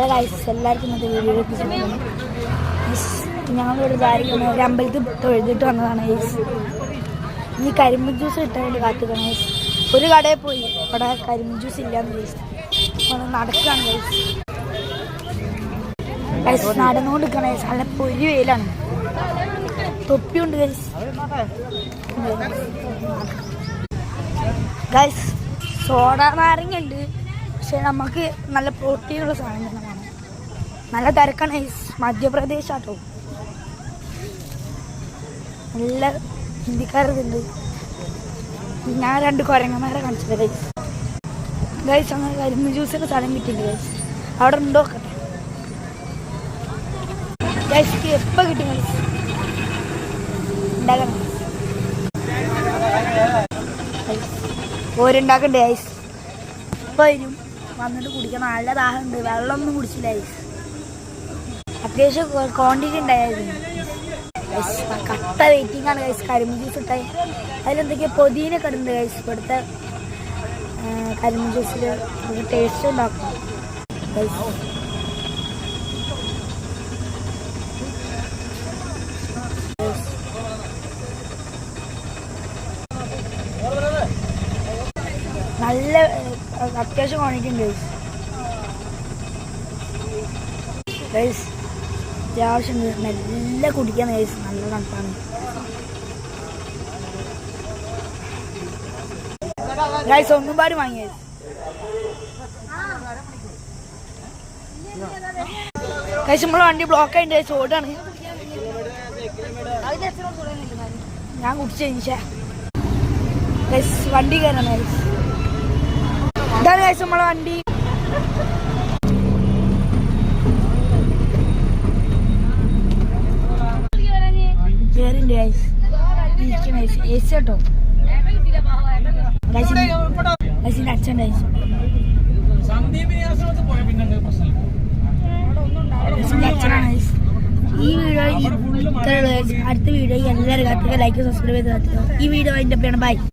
എല്ലാവർക്കും ഇന്നത്തെ വീഡിയോയിലേക്ക് സ്വാഗതം. ഞങ്ങളിവിടെ ധാരിക്കുന്ന ഒരു അമ്പലത്തിൽ തൊഴുതിട്ട് വന്നതാണ് ഗൈസ്. ഈ കരിമ്പ് ജ്യൂസ് കിട്ടാൻ വേണ്ടി കാത്തുക്കണം ഗൈസ്. ഒരു കടയിൽ പോയി അവിടെ കരിമ്പ് ജ്യൂസ് ഇല്ലയെന്ന് ഗൈസ്. നമ്മൾ നടക്കുകയാണ് ഗൈസ്. നടന്നുകൊണ്ട് നിൽക്കണം ഗൈസ്. നല്ല പൊരി വെയിലാണ്. തൊപ്പിയുണ്ട് ഗൈസ്. ഗൈസ് സോഡ നാരങ്ങ ഉണ്ട്, പക്ഷെ നമുക്ക് നല്ല പ്രോട്ടീനുള്ള സാധനം തന്നെ വേണം. നല്ല തിരക്കാണ് ഗൈസ്. മധ്യപ്രദേശാട്ടോ. നല്ല ഹിന്ദിക്കാരതുണ്ട്. ഞാൻ 2 കുരങ്ങന്മാരെ കാണിച്ചത് ഗൈസ്. ഗൈസ് അങ്ങനെ കരിമ്പ് ജ്യൂസിൻ്റെ സ്ഥലം കിട്ടിയിട്ടുണ്ട് ഗൈസ്. അവിടെ ഉണ്ടോ നോക്കട്ടെ ഗൈസ്. എപ്പോൾ കിട്ടും ഗൈസ്? ഉണ്ടാക്കണം ഓരുണ്ടാക്കണ്ടേ ഗൈസ്. ഇപ്പം വരും, വന്നിട്ട് കുടിക്കണം. നല്ല ദാഹമുണ്ട്. വെള്ളമൊന്നും കുടിച്ചില്ല ഗൈസ്. അത്യാവശ്യം ക്വാണ്ടിറ്റി ഉണ്ടായിരുന്നു ഗൈസ്. കട്ട വെയിറ്റിംഗ് ആണ് ഗൈസ്. കരിമ്പ് ജ്യൂസ് ഇട്ടായി അതിലെന്തൊക്കെയോ പൊതിനൊക്കെ ഇടുന്നുണ്ട് ഗൈസ്. ഇവിടുത്തെ കരിമ്പ് ജ്യൂസിൽ നമുക്ക് ടേസ്റ്റ് ഉണ്ടാക്കും ഗൈസ്. നല്ല അത്യാവശ്യം ക്വാണ്ടിറ്റി ഉണ്ട് ഗൈസ്. ഗൈസ് അത്യാവശ്യം നല്ല കുടിക്കാൻ ഗൈസ്. നല്ല തണുപ്പാണ് ഗൈസ്. ഒന്നും പാടി വാങ്ങി ഗൈസ്. നമ്മളെ വണ്ടി ബ്ലോക്ക് ആയിട്ട് ഗൈസ്. ഓടാണ്. ഞാൻ കുടിച്ചു കഴിഞ്ഞാ ഗൈസ് വണ്ടി കയറാണ് ഗൈസ്. ഇതാണ് ഗൈസ് നമ്മളെ വണ്ടി. കേറിണ്ട് ഗൈസ്. എ സി കേട്ടോ ഗൈസിന്റെ അച്ഛൻ ഗൈസ്. ഗൈസിന്റെ അച്ഛനാണ് ഗൈസ്. ഈ വീഡിയോ അടുത്ത വീഡിയോ എല്ലാവരും കാത്തുക. ലൈക്ക് സബ്സ്ക്രൈബ് ചെയ്ത് കാത്തുക. ഈ വീഡിയോ അതിൻ്റെ ബൈ.